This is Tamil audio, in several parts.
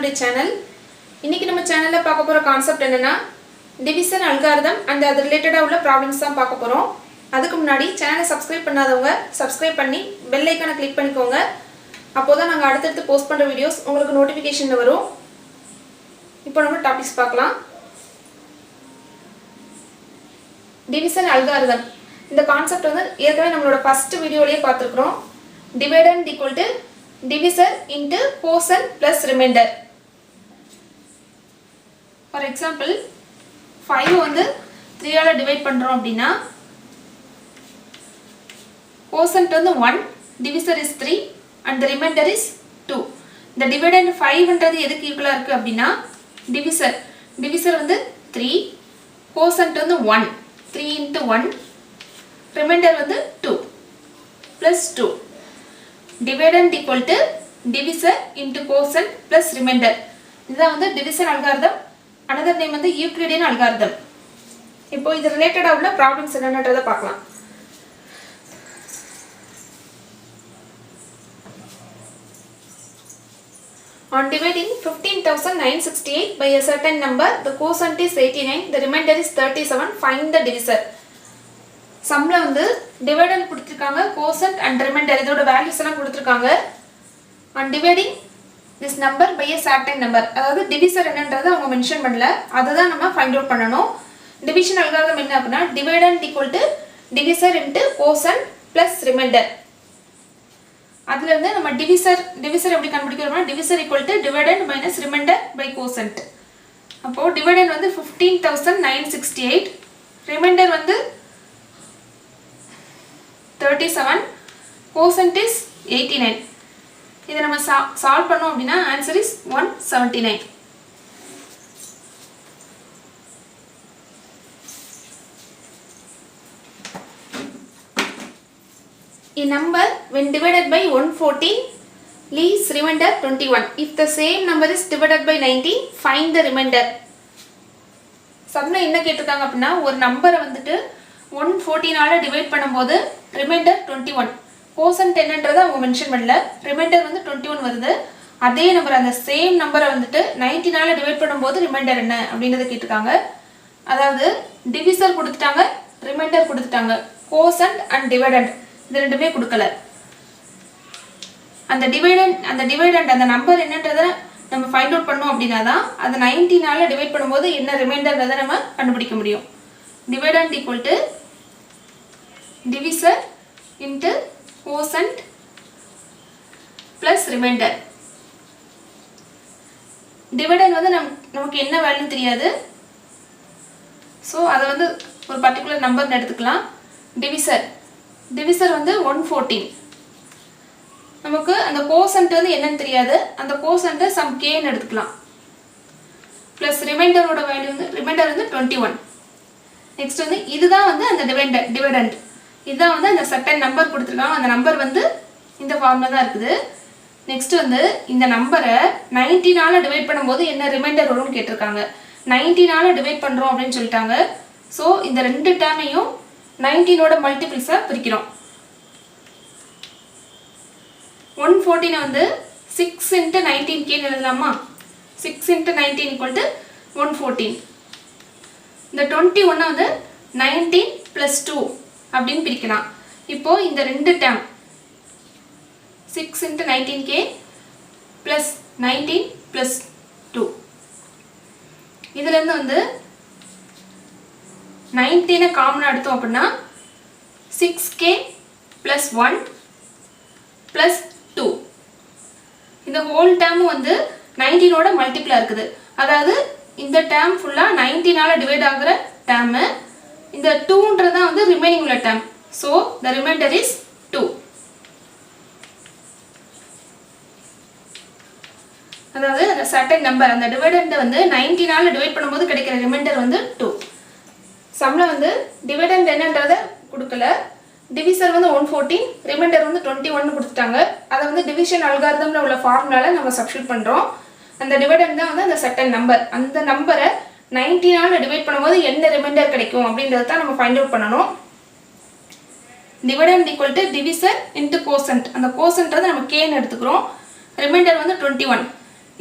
to channel. இன்னைக்கு நம்ம சேனல்ல பார்க்க போற கான்செப்ட் என்னன்னா டிவிஷன் அல்காரிதம் and அது ரிலேட்டடா உள்ள ப்ராப்ளம்ஸ் தான் பார்க்க போறோம். அதுக்கு முன்னாடி சேனலை சப்ஸ்கிரைப் பண்ணாதவங்க சப்ஸ்கிரைப் பண்ணி பெல் ஐகானை கிளிக் பண்ணிக்கோங்க. அப்போதான் நாங்க அடுத்தடுத்து போஸ்ட் பண்ற வீடியோஸ் உங்களுக்கு நோட்டிஃபிகேஷன்ல வரும். இப்போ நம்ம டாபிக்ஸ் பார்க்கலாம். டிவிஷன் அல்காரிதம் இந்த கான்செப்ட் வந்து ஏற்கனவே நம்மளோட ஃபர்ஸ்ட் வீடியோலயே பார்த்திருக்கோம். dividend equal to divisor into quotient plus remainder. For example 5 வந்து 3 ஆல டிவைட் பண்றோம் அப்படினா quotient வந்து 1, divisor is 3 and the remainder is 2. இந்த dividend 5 ன்றது எதுக்கு ஈக்குவலா இருக்கு அப்படினா divisor வந்து 3, quotient வந்து 1, 3 into 1, remainder வந்து 2 plus 2. Dividend equal to divisor into quotient plus remainder. இதுதான் வந்து division algorithm. Another name வந்து Euclidean algorithm. இப்போ இது ரிலேட்டடா உள்ள ப்ராப்ளம்ஸ் என்னன்றதை பார்க்கலாம். On dividing 15,968 by a certain number, the quotient is 89, the remainder is 37. Find the divisor. சம்ல வந்து டிவைடண்ட் கொடுத்திருக்காங்க, கோசன்ட் அண்ட் ரிமைண்டர் இதோட வேல்யூஸ் எல்லாம் கொடுத்திருக்காங்க. on dividing this number by a certain number, அதாவது டிவிசர் என்னன்றதை அவங்க மென்ஷன் பண்ணல, அதை தான் நம்ம ஃபைண்ட் அவுட் பண்ணணும். டிவிஷன் அல்காரிதம் என்ன அப்படின்னா dividend equal to divisor into quotient plus remainder. அதுல இருந்து நம்ம டிவிசர் எப்படி கண்டுபிடிக்கிறோம்னா divisor equal to dividend minus remainder by quotient. அப்போ டிவைடண்ட் வந்து 15,968, ரிமைண்டர் வந்து 37, quotient is 89. இதை நம்ம சால்வ் பண்ணோம் அப்படின்னா answer is 179. A number when divided by 114 leaves remainder 21. If the same number is divided by 90, find the remainder. சம்ல என்ன கேட்டிருக்காங்க அப்படின்னா ஒரு நம்பரை வந்துட்டு 114 ஆல டிவைட் பண்ணும்போது ரிமைண்டர் 21, கோசன்ட் என்னன்றதை அவங்க மென்ஷன் பண்ணல, ரிமைண்டர் வந்து 21 வருது. அதே நம்பர் அந்த சேம் நம்பரை வந்துட்டு 19 ஆல டிவைட் பண்ணும்போது ரிமைண்டர் என்ன அப்படின்றத கேட்டிருக்காங்க. அதாவது டிவிசர் கொடுத்துட்டாங்க, ரிமைண்டர் கொடுத்துட்டாங்க, கோசன்ட் அண்ட் டிவைடண்ட் இது ரெண்டுமே கொடுக்கல. அந்த டிவைடண்ட் அந்த நம்பர் என்னன்றதை நம்ம ஃபைண்ட் அவுட் பண்ணோம் அப்படின்னா தான் அந்த 19 ஆல டிவைட் பண்ணும்போது என்ன ரிமைண்டர்ன்றதை நம்ம கண்டுபிடிக்க முடியும். dividend equal to divisor into quotient plus remainder. dividend வந்து நமக்கு என்ன வேல்யூ தெரியாது, ஸோ அதை வந்து ஒரு பர்டிகுலர் நம்பர்னு எடுத்துக்கலாம். டிவிசர் வந்து 114, நமக்கு அந்த கோசன்ட் வந்து என்னன்னு தெரியாது, அந்த கோசன்ட்டை சம் கேன்னு எடுத்துக்கலாம். ப்ளஸ் ரிமைண்டரோட வேல்யூ வந்து ரிமைண்டர் வந்து 21. நெக்ஸ்ட் வந்து இதுதான் வந்து அந்த டிவைடண்ட், இதுதான் வந்து அந்த சர்டன் நம்பர் கொடுத்துருக்காங்க, அந்த நம்பர் வந்து இந்த ஃபார்ம்ல தான் இருக்குது. நெக்ஸ்ட் வந்து இந்த நம்பரை 19 ஆல டிவைட் பண்ணும்போது என்ன ரிமைண்டர் வரும்னு கேட்டிருக்காங்க. 19 ஆல டிவைட் பண்ணுறோம் அப்படின்னு சொல்லிட்டாங்க. ஸோ இந்த ரெண்டு டேர்மையும் 19ஓட மல்டிபிள்ஸாக பிரிக்கிறோம். 114 வந்து 6 into 19k எழுதலாமா? 6 into 19 equal to 114. இந்த 21 வந்து 19 plus 2 அப்படின்னு பிரிக்கலாம். இப்போ இந்த ரெண்டு term 6 into 19k plus 19 plus 2, இதுல இருந்து வந்து 19 காமனா எடுத்தோம் அப்படின்னா 6k plus 1 plus 2. இந்த ஹோல் டேர்ம் வந்து 19ஓட மல்டிபிளா இருக்குது. அதாவது இந்த டேர்ம் ஃபுல்லா 19 ஆல டிவைட் ஆகுற டேர்ம், இந்த 2ன்றதான் வந்து ரிமைனிங் உள்ள term. So the remainder is 2. அதாவது அந்த சர்டன் நம்பர் அந்த டிவைடண்ட் வந்து 19 ஆல டிவைட் பண்ணும்போது கிடைக்கிற ரிமைண்டர் வந்து 2. சம்ல வந்து டிவைடண்ட் என்னன்றதை கொடுக்கல, டிவிசர் வந்து 114, ரிமைண்டர் வந்து 21 கொடுத்துட்டாங்க. அதை வந்து டிவிஷன் அல்காரிதம்ல உள்ள ஃபார்முலால நம்ம சப்ஸ்டிட்யூட் பண்றோம். அந்த டிவைடண்ட் தான் வந்து அந்த சர்டன் நம்பர், அந்த நம்பரை 19 ஆல டிவைட் பண்ணும்போது என்ன ரிமைண்டர் கிடைக்கும் அப்படின்றத தான் நம்ம ஃபைண்ட் அவுட் பண்ணணும். Dividend equal to divisor into quotient, அந்த கோசன்ட் வந்து நம்ம கேன்னு எடுத்துக்கிறோம். ரிமைண்டர் வந்து 21.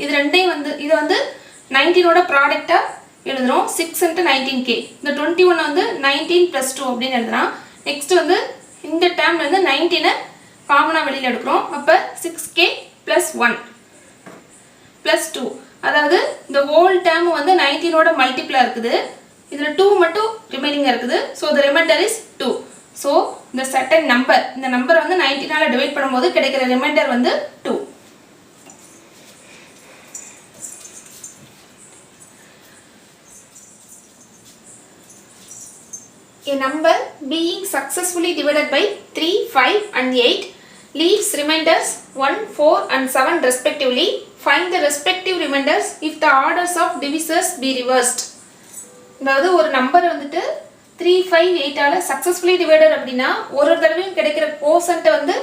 இது ரெண்டையும் வந்து இது வந்து 19ஓட ப்ராடக்டா எழுதுறோம் 6 into 19k. இந்த 21 வந்து 19 plus 2 அப்படின்னு எழுதுறோம். நெக்ஸ்ட் வந்து இந்த டேர்ம்ல இருந்து 19 காமனா வெளியில எடுக்கிறோம். அப்ப 6k plus 1 plus 2. அதாவது இந்த ஹோல் டேர்ம் வந்து 19ஓட மல்டிப்ளா இருக்குது. இதுல 2 மட்டும் ரிமைனிங்கா இருக்குது. so the remainder is 2. so the certain number இந்த நம்பரை வந்து 19 ஆல டிவைட் பண்ணும்போது கிடைக்கிற ரிமைண்டர் வந்து 2. A number being successfully divided by 3, 5 and 8 leaves remainders 1, 4 and 7 respectively. Find the respective remainders if the orders of divisors be reversed. அதாவது ஒரு நம்பர் வந்துட்டு 3, 5, 8 ஆல successfully divided அப்படின்னா ஒரு தடவையும் கிடைக்கிற கோசன்ட் வந்து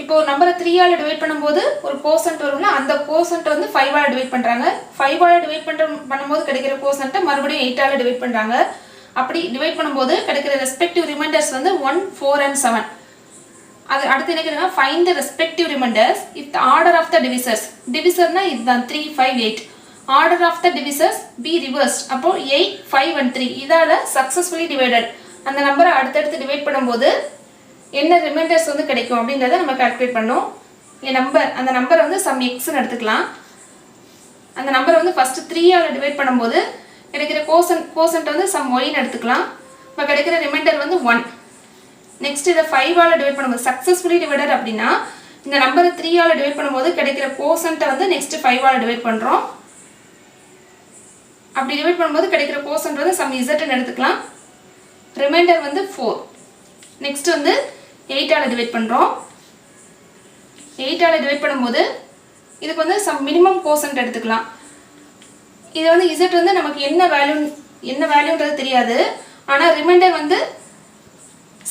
இப்போ ஒரு நம்பரை 3 ஆல டிவைட் பண்ணும்போது ஒரு கோசன்ட் வரும்ல அந்த கோசன்ட் வந்து 5 ஆல டிவைட் பண்றாங்க 5 ஆல டிவைட் பண்ணும்போது கிடைக்கிற கோசன்ட்டை மறுபடியும் 8 ஆல டிவைட் பண்றாங்க அப்படி டிவைட் பண்ணும்போது கிடைக்கிற ரெஸ்பெக்டிவ் ரிமைண்டர்ஸ் வந்து 1, 4 and 7. அது அடுத்து என்ன கேக்குறாங்க find the respective remainders if the order of the divisors divisorனா இதுதான் 3, 5, 8 order of the divisors be reversed அப்போ 8, 5 and 3 இதால successfully divided அந்த நம்பரை அடுத்தடுத்து டிவைட் பண்ணும்போது என்ன ரிமைண்டர்ஸ் வந்து கிடைக்கும் அப்படின்றத நம்ம கால்குலேட் பண்ணோம். அந்த நம்பர் வந்து சம் x ன்னு எடுத்துக்கலாம். அந்த நம்பரை வந்து ஃபர்ஸ்ட் 3 ஆல டிவைட் பண்ணும்போது கிடைக்கிற கோசன்ட் வந்து சம் y ன்னு எடுத்துக்கலாம். இப்போ கிடைக்கிற ரிமைண்டர் வந்து 1. நெக்ஸ்ட் இதை 5 ஆல டிவைட் பண்ணும்போது சக்சஸ்ஃபுல்லி டிவைடட் அப்படின்னா இந்த நம்பரை 3 ஆல டிவைட் பண்ணும்போது கிடைக்கிற கோசன்ட்டை வந்து நெக்ஸ்ட் 5 ஆல டிவைட் பண்றோம். அப்படி டிவைட் பண்ணும்போது கிடைக்கிற கோசன்ட் வந்து சம் z ன்னு எடுத்துக்கலாம். ரிமைண்டர் வந்து 4. நெக்ஸ்ட் வந்து 8 ஆல டிவைட் பண்றோம். 8 ஆல டிவைட் பண்ணும்போது இதுக்கு வந்து சம் மினிமம் கோசன்ட் எடுத்துக்கலாம். இது வந்து z வந்து நமக்கு என்ன வேல்யூன்றது தெரியாது. ஆனா ரிமைண்டர் வந்து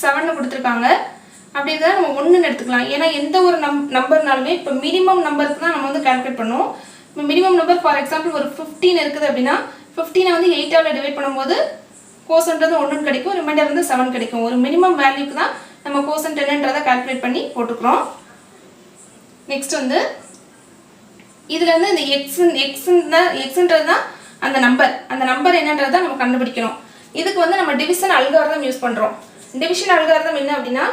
7 ன்னு கொடுத்திருக்காங்க. அப்படி இருந்தா நம்ம 1 ன்னு எடுத்துக்கலாம். ஏன்னா எந்த ஒரு நம்பர்னாலுமே இப்ப மினிமம் நம்பருக்கு தான் நம்ம வந்து கால்குலேட் பண்ணுவோம். இப்போ மினிமம் நம்பர் ஃபார் எக்ஸாம்பிள் ஒரு 15 இருக்குது அப்படின்னா 15 வந்து 8 ஆல டிவைட் பண்ணும்போது கோசன்ட் வந்து 1 ன்னு கிடைக்கும். ரிமைண்டர் வந்து 7 கிடைக்கும். ஒரு மினிமம் வேல்யூக்கு தான் நம்ம கோசன்ட் என்னன்றதை கால்குலேட் பண்ணி போட்டுக்கிறோம். நெக்ஸ்ட் வந்து இதுல இருந்து இந்த xன்றது தான் அந்த நம்பர் என்னன்றதை நம்ம கண்டுபிடிக்கணும். இதுக்கு வந்து நம்ம டிவிஷன் அல்காரிதம் யூஸ் பண்றோம். டிவிஷன் அல்காரிதம் என்ன அப்படின்னா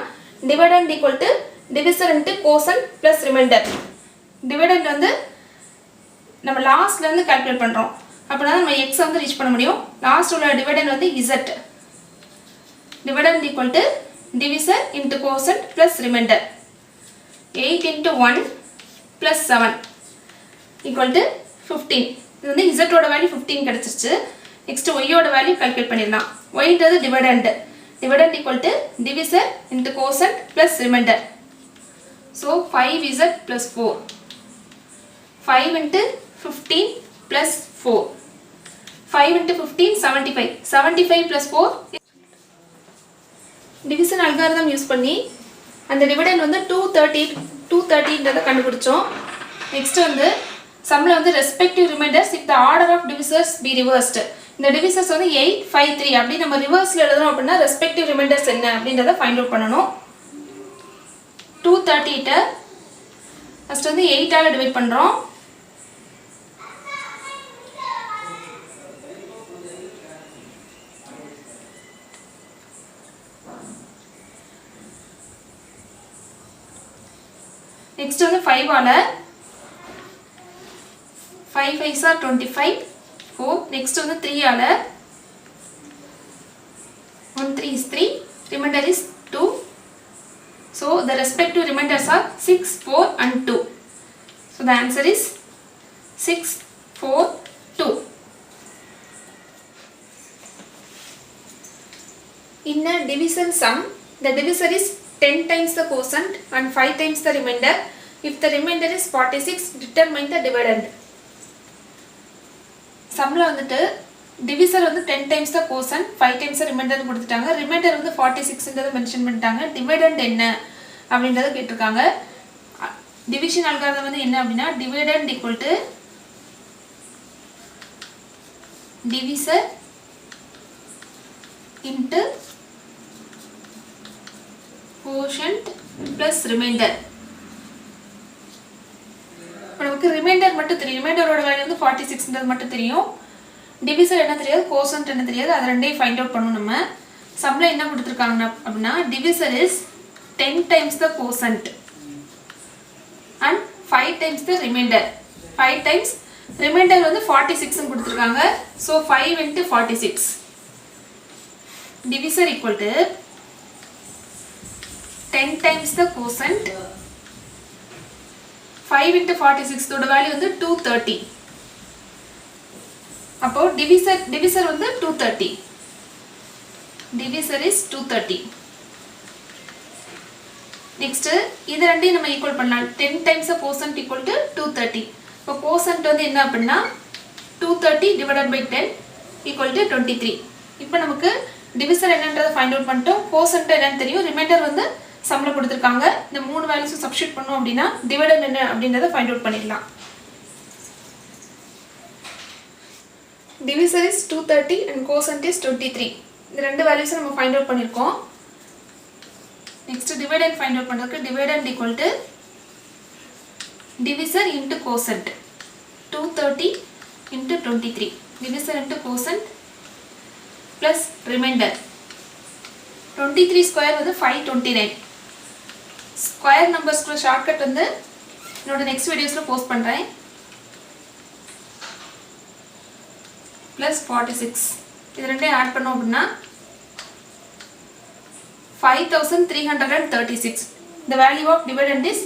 dividend equal to divisor into quotient plus reminder. Dividend வந்து நம்ம லாஸ்ட்ல இருந்து கால்குலேட் பண்றோம். அப்படினா நம்ம x வந்து ரீச் பண்ண முடியும். லாஸ்ட் உள்ள டிவிடெண்ட் வந்து z. Dividend equal to divisor into quotient plus reminder. 8 into 1 plus 7 equal to 15. இது வந்து z ஓட வேல்யூ 15 கிடைச்சிருச்சு. நெக்ஸ்ட் y ஓட வேல்யூ கால்குலேட் பண்ணிடலாம். y ன்றது dividend equal to divisor into quotient plus remainder. So 5z plus 4. 5 into 15 plus 4. 5 into 15 75. 75 plus 4. Division algorithm use பண்ணி அந்த டிவிடெண்ட் வந்து 230ன்றதை கண்டுபிடிச்சோம். நெக்ஸ்ட் வந்து சம்ல வந்து respective reminders if the order of divisors be reversed. இந்த டிவிசர்ஸ் வந்து 8, 5, 3 அப்படி நம்ம ரிவர்ஸ்ல எழுதணும் அப்படின்னா ரெஸ்பெக்டிவ் ரிமைண்டர்ஸ் என்ன அப்படின்றத ஃபைண்ட் அவுட் பண்ணணும். 230 ஃபர்ஸ்ட் வந்து 8 ஆல டிவைட் பண்றோம். நெக்ஸ்ட் வந்து 5 ஆல 5 5s are 25. 4. Next வந்து 3 ஆல 1 3 is 3. Remainder is 2. So the respective remainders are 6, 4 and 2. So the answer is 6, 4, 2. In a division sum, the divisor is 10 times the quotient and 5 times the remainder. If the remainder is 46, determine the dividend. சம்ல வந்துட்டு டிவிசர் வந்து 10 times the quotient 5 times the remainder கொடுத்துட்டாங்க. ரிமைண்டர் வந்து 46ன்றதை மென்ஷன் பண்ணிட்டாங்க. டிவிடெண்ட் என்ன அப்படின்றத கேட்டிருக்காங்க. டிவிஷன் அல்காரிதம் வந்து என்ன அப்படின்னா dividend equal to divisor into quotient plus reminder. நமக்கு ரிமைண்டர் ரிமைண்டர் மட்டும் தெரியும். ரிமைண்டரோட வேல்யூ வந்து 46ன்றது மட்டும் தெரியும். டிவிசர் என்ன தெரியாது, கோசன்ட் என்ன தெரியாது. அது ரெண்டையும் ஃபைண்ட் அவுட் பண்ணணும் நம்ம. சம்ல என்ன கொடுத்துருக்காங்க அப்படின்னா divisor is 10 times the quotient and 5 times the remainder. 5 times remainder வந்து 46 ன்னு கொடுத்துருக்காங்க. So 5 into 46 divisor equal to 10 times the quotient. 5 into 46 தோட வேல்யூ வந்து 230. அப்போ divisor வந்து 230. divisor is 230. next இது ரெண்டையும் நம்ம ஈக்குவல் பண்ணலாம். 10 times the quotient equal to 230. இப்போ quotient வந்து என்ன அப்படின்னா 230 divided by 10 equal to 23. இப்போ நமக்கு divisor என்னன்றதை ஃபைண்ட் அவுட் பண்ணிட்டோம். quotient என்னன்னு தெரியும். ரிமைண்டர் வந்து சம்ல கொடுத்துருக்காங்க. இந்த மூணு வேல்யூஸும் சப்ஸ்டிட் பண்ணோம் அப்படின்னா டிவைடட் என்ன அப்படின்றத ஃபைண்ட் அவுட் பண்ணிடலாம். divisor is 230 and quotient is 23. இந்த ரெண்டு வேல்யூஸும் நம்ம ஃபைண்ட் அவுட் பண்ணியிருக்கோம். next dividend find out பண்றதுக்கு dividend equal to divisor into quotient. 230 into 23. divisor into quotient plus remainder. 23 square வந்து 529. ஸ்கொயர் நம்பர்ஸ்க்குள்ள ஷார்ட்கட் வந்து என்னோட நெக்ஸ்ட் வீடியோஸ்ல போஸ்ட் பண்றேன். plus 46. இது ரெண்டையும் ஆட் பண்ணோம் அப்படின்னா 5336. The value of dividend is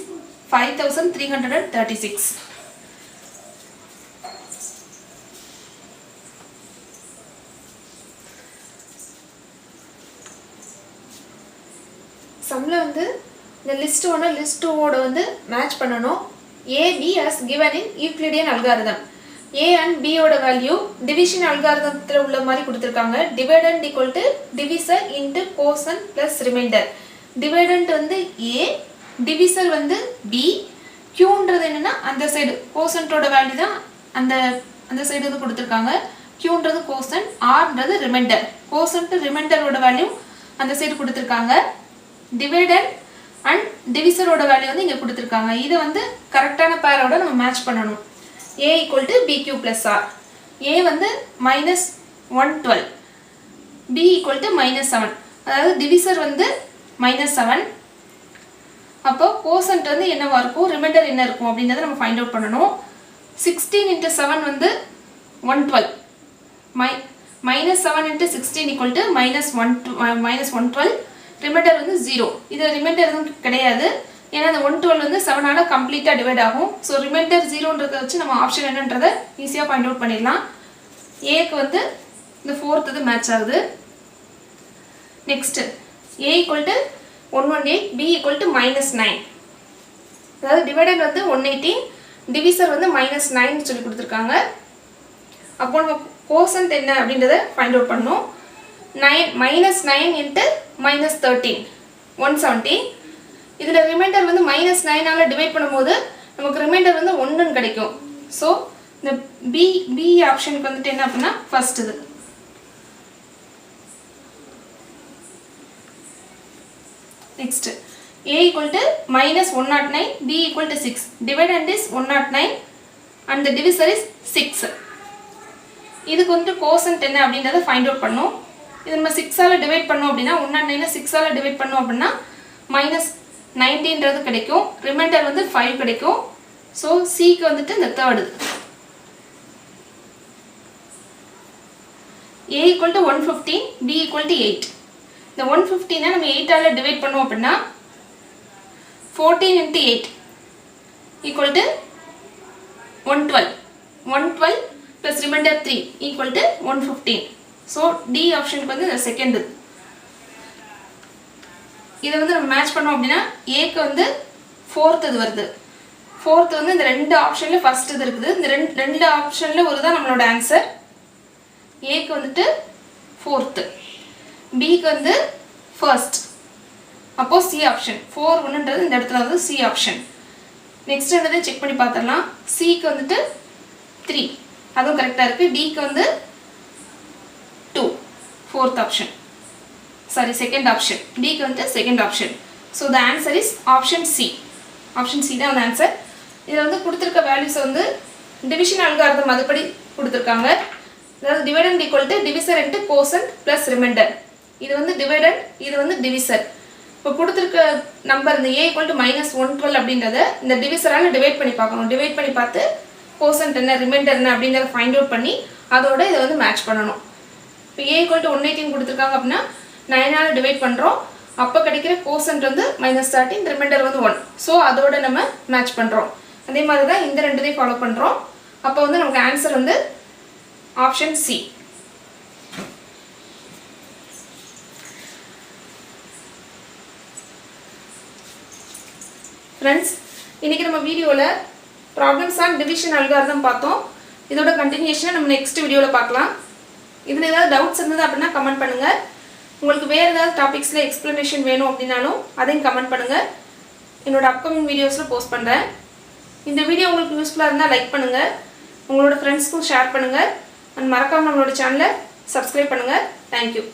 5336. சம்ல வந்து இந்த லிஸ்ட் 1 லிஸ்ட் 2 ஓட வந்து மேட்ச் பண்ணனும். A B as given in Euclidean algorithm. A and B ஓட வேல்யூ டிவிஷன் அல்காரிதத்துல உள்ள மாதிரி கொடுத்திருக்காங்க. Dividend equal to divisor into quotient plus remainder. Dividend வந்து A, டிவிசர் வந்து B, Qன்றது என்னன்னா அந்த சைடு quotientோட வேல்யூ தான் அந்த சைடு வந்து கொடுத்திருக்காங்க. Qன்றது quotient, Rன்றது remainder. quotient ரிமைண்டரோட வேல்யூ அந்த சைடு கொடுத்திருக்காங்க. டிவிடெண்ட் அண்ட் டிவிசரோட வேல்யூ வந்து இங்க கொடுத்திருக்காங்க. இத வந்து கரெக்ட்டான பேரோட நம்ம மேட்ச் பண்ணனும். A equal to BQ plus R. A வந்து minus 112. B equal to minus 7. அதாவது divisor வந்து minus 7. அப்போ quotient வந்து என்னவா இருக்கும், remainder என்ன இருக்கும் அப்படின்றத நம்ம find out பண்ணணும். 16 into 7 வந்து 112. minus 7 into 16 equal to minus 112. remainder வந்து 0. இது remainder எதுவும் கிடையாது. ஏன்னா அந்த 112 வந்து 7 ஆல கம்ப்ளீட்டா டிவைட் ஆகும். சோ ரிமைண்டர் 0ன்றத வச்சு நம்ம ஆப்ஷன் என்னன்றத ஈஸியா ஃபைண்ட் அவுட் பண்ணிடலாம். A க்கு வந்து இந்த 4th இது மேட்ச் ஆகுது. Next A equal to 118, B equal to -9. அதாவது டிவைடட் வந்து 118, டிவிசர் வந்து -9 னு சொல்லி கொடுத்திருக்காங்க. அப்போ நம்ம கோசன்ட் என்ன அப்படின்றத ஃபைண்ட் அவுட் பண்ணனும். 9 into -13 170. இதுல ரிமைண்டர் வந்து -9 ஆல டிவைட் பண்ணும்போது நமக்கு ரிமைண்டர் வந்து 1 ன்னு கிடைக்கும். சோ இந்த B ஆப்ஷனுக்கு வந்துட்டு என்ன அப்படினா ஃபர்ஸ்ட் இது. Next A equal to -109, B equal to 6. Dividend is 109 and the divisor is 6. இதுக்கு வந்து கோசன்ட் என்ன அப்படின்றத ஃபைண்ட் அவுட் பண்ணனும். இது நம்ம 6 ஆல டிவைட் பண்ணோம் அப்படினா 109 6 ஆல டிவைட் பண்ணோம் அப்படினா -19ன்றது கிடைக்கும். ரிமைண்டர் வந்து 5 கிடைக்கும். சோ C க்கு வந்துட்டு இந்த third. A equal to 115, B equal to 8. இந்த 115 நம்ம 8 ஆல டிவைட் பண்ணோம் அப்படினா 14 into 8 equal to 112. 112 plus remainder 3 equal to 115. So D ஆப்ஷனுக்கு வந்து இந்த செகண்ட். இத வந்து நம்ம மேட்ச் பண்ணோம் அப்படினா A க்கு வந்து 4th இது வருது. 4th வந்து இந்த ரெண்டு ஆப்ஷன்ல ஃபர்ஸ்ட் இது இருக்குது. இந்த ரெண்டு ஆப்ஷன்ல ஒரு தான் நம்மளோட ஆன்சர். A க்கு வந்துட்டு 4th, B க்கு வந்து ஃபர்ஸ்ட். அப்போ C ஆப்ஷன் 4 1ன்றது இந்த இடத்துல வந்து C ஆப்ஷன். நெக்ஸ்ட் என்னது செக் பண்ணி பார்த்தறலாம். C க்கு வந்துட்டு 3. அதுவும் கரெக்ட்டா இருக்கு. D க்கு வந்து 2, 4th option. Sorry, second option. D க்கு வந்து second option. So the answer is option C. Option C தான் அந்த answer. இதில் வந்து கொடுத்துருக்க வேல்யூஸ் வந்து டிவிஷன் அல்காரிதம் அதுபடி கொடுத்துருக்காங்க. அதாவது dividend equal to divisor into quotient plus reminder. இது வந்து டிவைடண்ட், இது வந்து டிவிசர். இப்போ கொடுத்துருக்க நம்பர் இந்த a ஈக்குவல் டு -112 அப்படின்றத இந்த டிவிசரால் டிவைட் பண்ணி பார்க்கணும். டிவைட் பண்ணி பார்த்து கோசன்ட் என்ன ரிமைண்டர் என்ன அப்படின்றத ஃபைண்ட் அவுட் பண்ணி அதோட இதை வந்து மேட்ச் பண்ணணும். இப்போ a ஈக்குவல் டு 118 கொடுத்துருக்காங்க அப்படின்னா 9ஆல் டிவைட் பண்ணுறோம். அப்போ கிடைக்கிற கோசன்ட் வந்து -13, ரிமைண்டர் வந்து 1. ஸோ அதோட நம்ம மேட்ச் பண்ணுறோம். அதே மாதிரி தான் இந்த ரெண்டுத்தையும் ஃபாலோ பண்ணுறோம். அப்போ வந்து நமக்கு ஆன்சர் வந்து ஆப்ஷன் சி. ஃப்ரெண்ட்ஸ், இன்றைக்கி நம்ம வீடியோவில் ப்ராப்ளம்ஸ் ஆன் டிவிஷன் அல்காரிதம் பார்த்தோம். இதோட கண்டினியூஷனை நம்ம நெக்ஸ்ட் வீடியோவில் பார்க்கலாம். இதில் ஏதாவது டவுட்ஸ் இருந்தது அப்படின்னா கமெண்ட் பண்ணுங்கள். உங்களுக்கு வேறு ஏதாவது டாபிக்ஸில் எக்ஸ்ப்ளனேஷன் வேணும் அப்படின்னாலும் அதையும் கமெண்ட் பண்ணுங்கள். என்னோட அப்கமிங் வீடியோஸில் போஸ்ட் பண்ணுறேன். இந்த வீடியோ உங்களுக்கு யூஸ்ஃபுல்லாக இருந்தால் லைக் பண்ணுங்கள், உங்களோட ஃப்ரெண்ட்ஸ்க்கும் ஷேர் பண்ணுங்கள், அண்ட் மறக்காமல் நம்மளோட சேனலை சப்ஸ்கிரைப் பண்ணுங்கள். தேங்க்யூ.